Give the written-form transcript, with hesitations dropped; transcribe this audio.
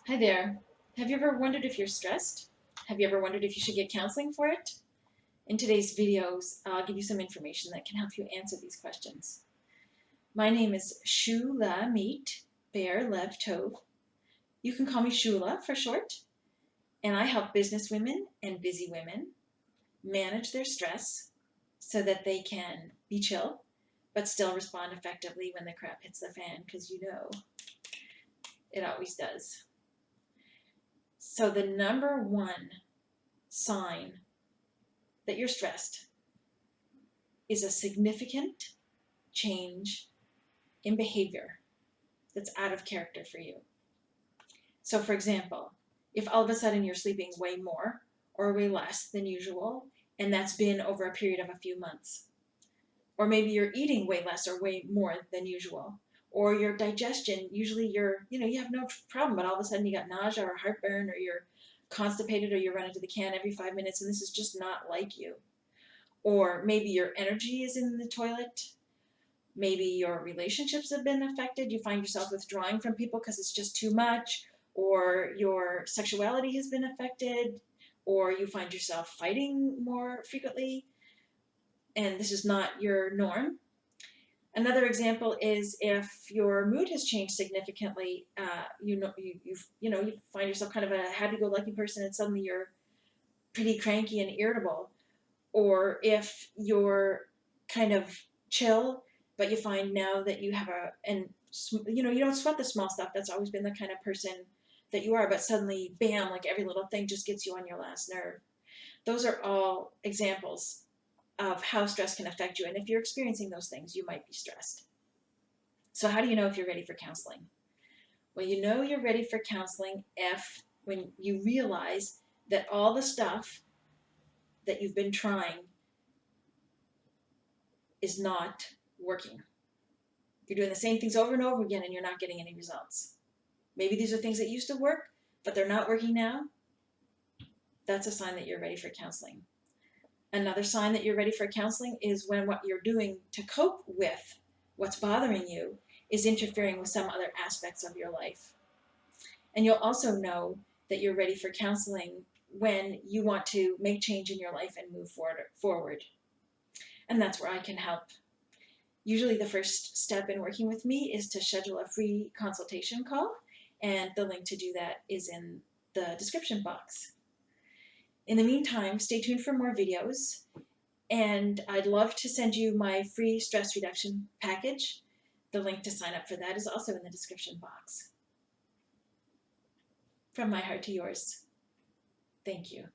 Hi there. Have you ever wondered if you're stressed? Have you ever wondered if you should get counseling for it? In today's videos, I'll give you some information that can help you answer these questions. My name is Shula Meet Bear Lev Tov. You can call me Shula for short, and I help business women and busy women manage their stress so that they can be chill but still respond effectively when the crap hits the fan, because you know it always does. So the number one sign that you're stressed is a significant change in behavior that's out of character for you. So, for example, if all of a sudden you're sleeping way more or way less than usual, and that's been over a period of a few months, or maybe you're eating way less or way more than usual, or your digestion, usually you have no problem, but all of a sudden you got nausea or heartburn, or you're constipated, or you run into the can every 5 minutes, and this is just not like you. Or maybe your energy is in the toilet. Maybe your relationships have been affected. You find yourself withdrawing from people because it's just too much, or your sexuality has been affected, or you find yourself fighting more frequently, and this is not your norm. Another example is if your mood has changed significantly. You find yourself kind of a happy-go-lucky person, and suddenly you're pretty cranky and irritable. Or if you're kind of chill, but you find now that you have you don't sweat the small stuff. That's always been the kind of person that you are, but suddenly, bam, like every little thing just gets you on your last nerve. Those are all examples of how stress can affect you. And if you're experiencing those things, you might be stressed. So how do you know if you're ready for counseling? Well, you know you're ready for counseling when you realize that all the stuff that you've been trying is not working. You're doing the same things over and over again and you're not getting any results. Maybe these are things that used to work, but they're not working now. That's a sign that you're ready for counseling. Another sign that you're ready for counseling is when what you're doing to cope with what's bothering you is interfering with some other aspects of your life. And you'll also know that you're ready for counseling when you want to make change in your life and move forward. And that's where I can help. Usually the first step in working with me is to schedule a free consultation call, and the link to do that is in the description box. In the meantime, stay tuned for more videos, and I'd love to send you my free stress reduction package. The link to sign up for that is also in the description box. From my heart to yours, thank you.